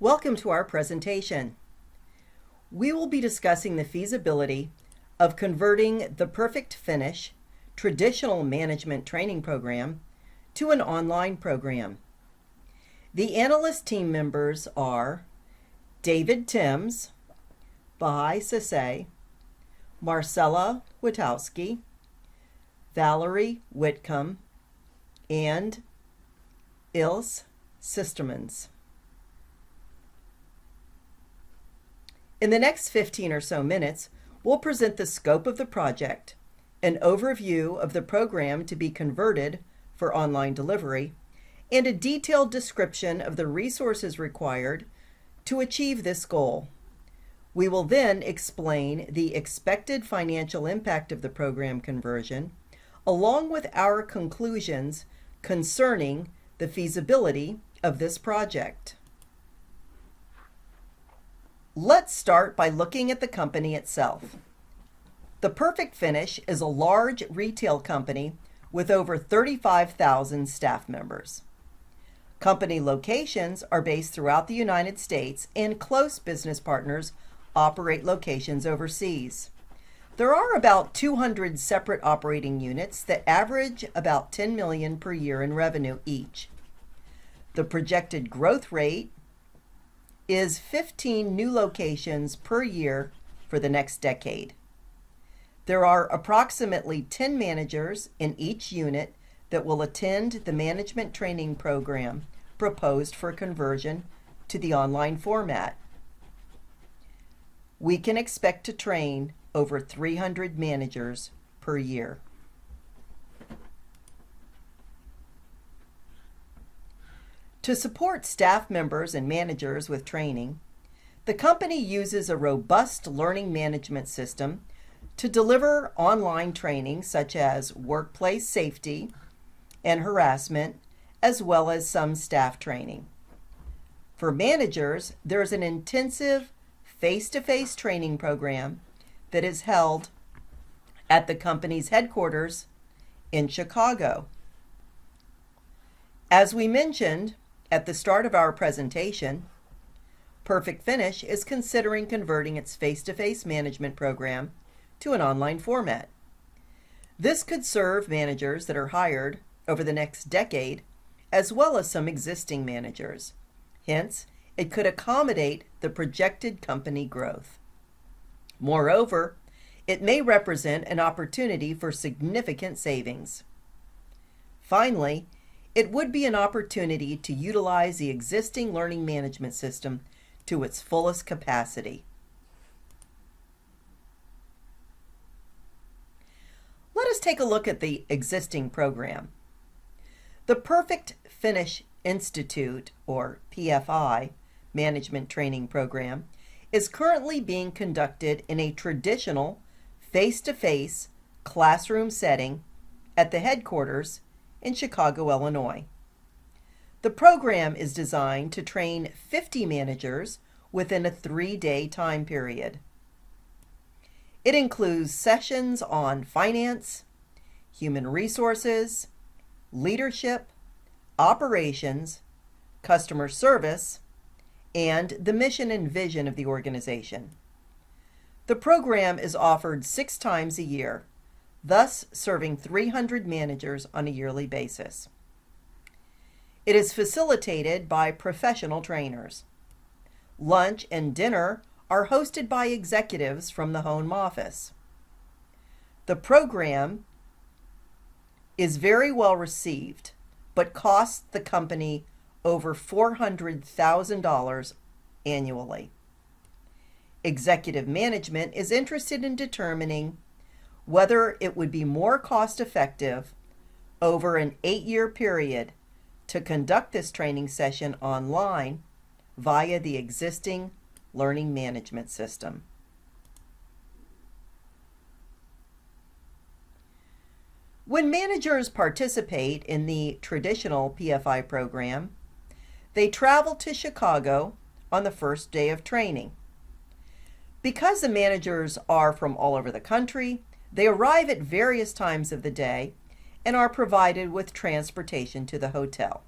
Welcome to our presentation. We will be discussing the feasibility of converting the Perfect Finish traditional management training program to an online program. The analyst team members are David Timms, Bahai Sase, Marcella Witowski, Valerie Whitcomb, and Ilse Sistermans. In the next 15 or so minutes, we'll present the scope of the project, an overview of the program to be converted for online delivery, and a detailed description of the resources required to achieve this goal. We will then explain the expected financial impact of the program conversion, along with our conclusions concerning the feasibility of this project. Let's start by looking at the company itself. The Perfect Finish is a large retail company with over 35,000 staff members. Company locations are based throughout the United States, and close business partners operate locations overseas. There are about 200 separate operating units that average about $10 million per year in revenue each. The projected growth rate is 15 new locations per year for the next decade. There are approximately 10 managers in each unit that will attend the management training program proposed for conversion to the online format. We can expect to train over 300 managers per year. To support staff members and managers with training, the company uses a robust learning management system to deliver online training such as workplace safety and harassment, as well as some staff training. For managers, there's an intensive face-to-face training program that is held at the company's headquarters in Chicago. As we mentioned at the start of our presentation, Perfect Finish is considering converting its face-to-face management program to an online format. This could serve managers that are hired over the next decade, as well as some existing managers. Hence, it could accommodate the projected company growth. Moreover, it may represent an opportunity for significant savings. Finally, it would be an opportunity to utilize the existing learning management system to its fullest capacity. Let us take a look at the existing program. The Perfect Finish Institute, or PFI, Management Training Program, is currently being conducted in a traditional face-to-face classroom setting at the headquarters in Chicago, Illinois. The program is designed to train 50 managers within a 3-day time period. It includes sessions on finance, human resources, leadership, operations, customer service, and the mission and vision of the organization. The program is offered 6 times a year, thus serving 300 managers on a yearly basis. It is facilitated by professional trainers. Lunch and dinner are hosted by executives from the home office. The program is very well received, but costs the company over $400,000 annually. Executive management is interested in determining whether it would be more cost-effective over an 8-year period to conduct this training session online via the existing learning management system. When managers participate in the traditional PFI program, they travel to Chicago on the first day of training. Because the managers are from all over the country, they arrive at various times of the day and are provided with transportation to the hotel.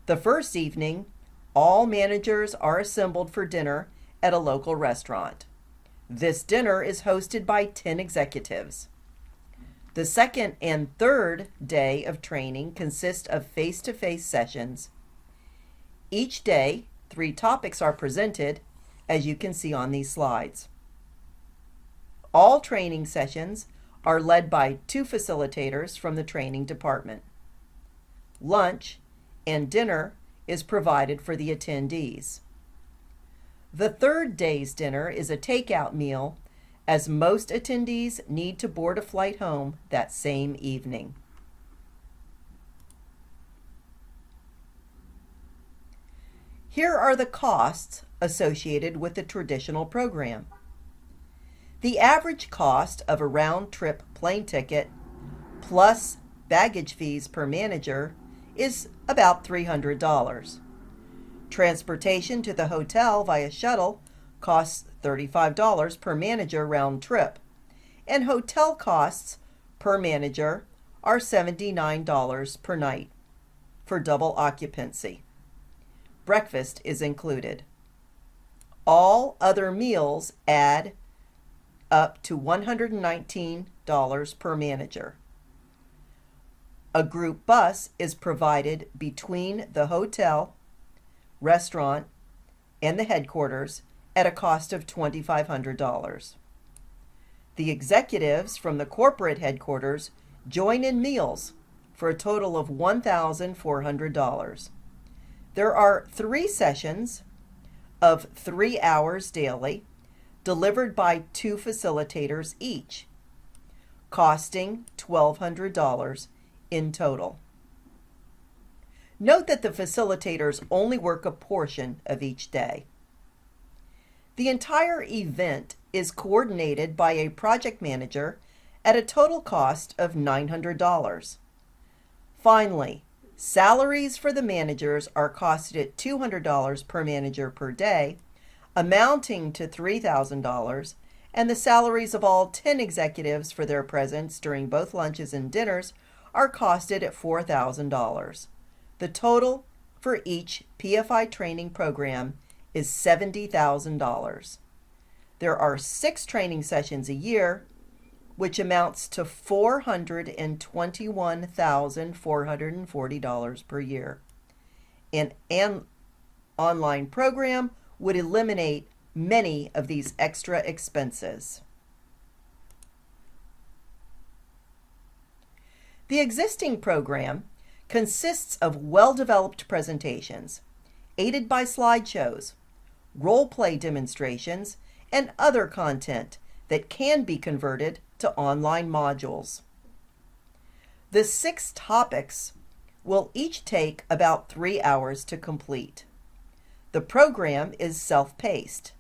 The first evening, all managers are assembled for dinner at a local restaurant. This dinner is hosted by 10 executives. The second and third day of training consist of face-to-face sessions. Each day, 3 topics are presented, as you can see on these slides. All training sessions are led by 2 facilitators from the training department. Lunch and dinner is provided for the attendees. The third day's dinner is a takeout meal, as most attendees need to board a flight home that same evening. Here are the costs associated with the traditional program. The average cost of a round-trip plane ticket plus baggage fees per manager is about $300. Transportation to the hotel via shuttle costs $35 per manager round trip, and hotel costs per manager are $79 per night for double occupancy. Breakfast is included. All other meals add up to $119 per manager. A group bus is provided between the hotel, restaurant, and the headquarters at a cost of $2,500. The executives from the corporate headquarters join in meals for a total of $1,400. There are 3 sessions of 3 hours daily, delivered by 2 facilitators each, costing $1,200 in total. Note that the facilitators only work a portion of each day. The entire event is coordinated by a project manager at a total cost of $900. Finally, salaries for the managers are costed at $200 per manager per day, amounting to $3,000, and the salaries of all 10 executives for their presence during both lunches and dinners are costed at $4,000. The total for each PFI training program is $70,000. There are 6 training sessions a year, which amounts to $421,440 per year. An online program would eliminate many of these extra expenses. The existing program consists of well-developed presentations, aided by slideshows, role-play demonstrations, and other content that can be converted to online modules. The 6 topics will each take about 3 hours to complete. The program is self-paced,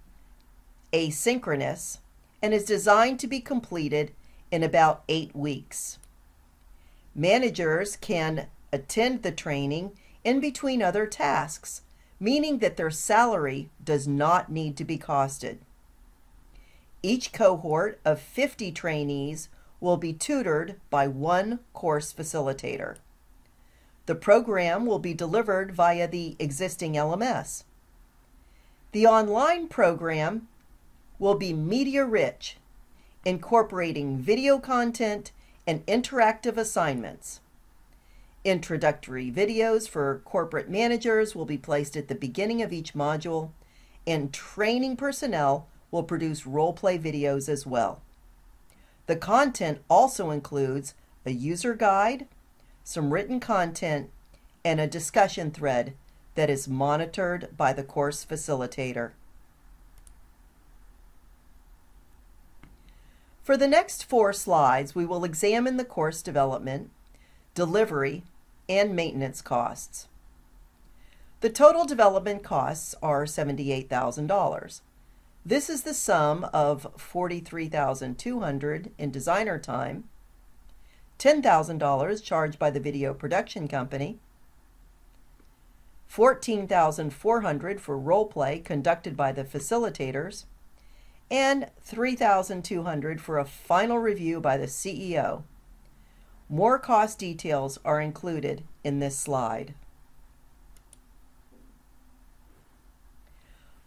asynchronous, and is designed to be completed in about 8 weeks. Managers can attend the training in between other tasks, meaning that their salary does not need to be costed. Each cohort of 50 trainees will be tutored by 1 course facilitator. The program will be delivered via the existing LMS. The online program will be media-rich, incorporating video content and interactive assignments. Introductory videos for corporate managers will be placed at the beginning of each module, and training personnel will produce role-play videos as well. The content also includes a user guide, some written content, and a discussion thread that is monitored by the course facilitator. For the next 4 slides, we will examine the course development, delivery, and maintenance costs. The total development costs are $78,000. This is the sum of $43,200 in designer time, $10,000 charged by the video production company, $14,400 for role play conducted by the facilitators, and $3,200 for a final review by the CEO. More cost details are included in this slide.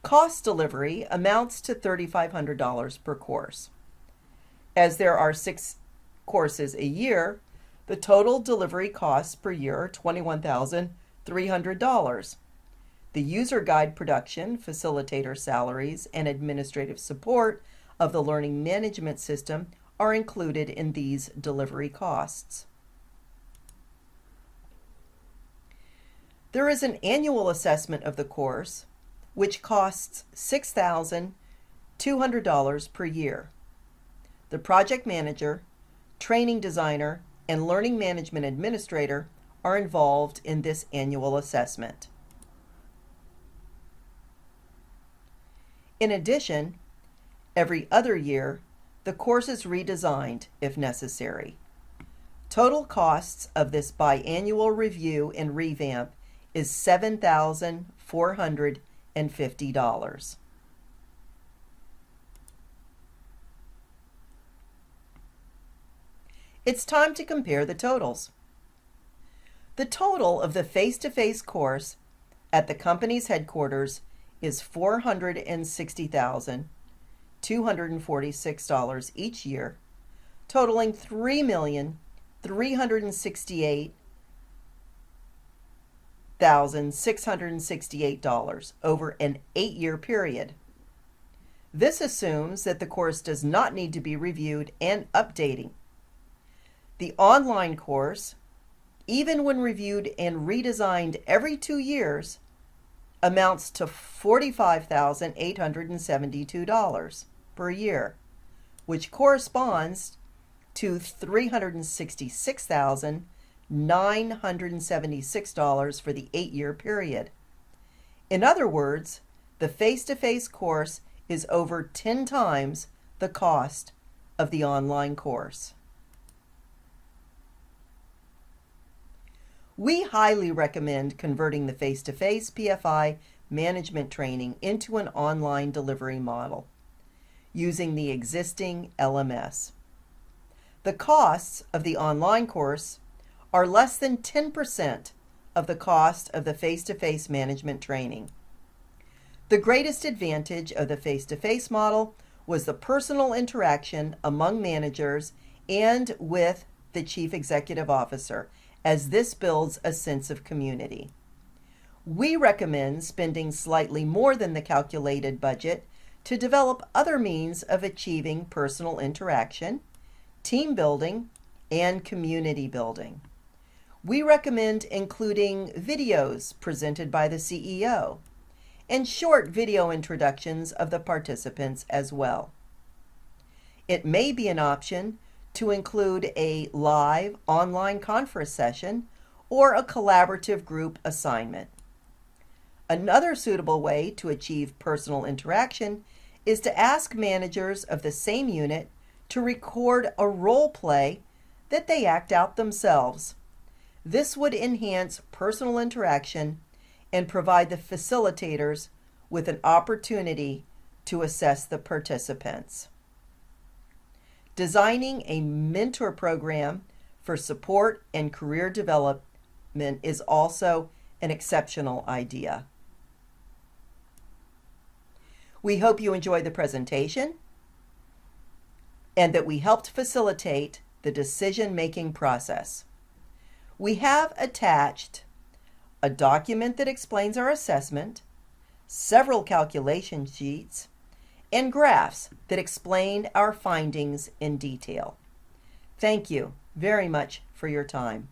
Cost delivery amounts to $3,500 per course. As there are 6 courses a year, the total delivery costs per year are $21,300. The user guide production, facilitator salaries, and administrative support of the learning management system are included in these delivery costs. There is an annual assessment of the course, which costs $6,200 per year. The project manager, training designer, and learning management administrator are involved in this annual assessment. In addition, every other year, the course is redesigned if necessary. Total costs of this biannual review and revamp is $7,450. It's time to compare the totals. The total of the face-to-face course at the company's headquarters is $460,246 each year, totaling $3,368,668 over an 8-year period. This assumes that the course does not need to be reviewed and updating. The online course, even when reviewed and redesigned every 2 years, amounts to $45,872 per year, which corresponds to $366,976 for the 8-year period. In other words, the face-to-face course is over 10 times the cost of the online course. We highly recommend converting the face-to-face PFI management training into an online delivery model using the existing LMS. The costs of the online course are less than 10% of the cost of the face-to-face management training. The greatest advantage of the face-to-face model was the personal interaction among managers and with the Chief Executive Officer, as this builds a sense of community. We recommend spending slightly more than the calculated budget to develop other means of achieving personal interaction, team building, and community building. We recommend including videos presented by the CEO and short video introductions of the participants as well. It may be an option to include a live online conference session or a collaborative group assignment. Another suitable way to achieve personal interaction is to ask managers of the same unit to record a role play that they act out themselves. This would enhance personal interaction and provide the facilitators with an opportunity to assess the participants. Designing a mentor program for support and career development is also an exceptional idea. We hope you enjoyed the presentation and that we helped facilitate the decision-making process. We have attached a document that explains our assessment, several calculation sheets, and graphs that explain our findings in detail. Thank you very much for your time.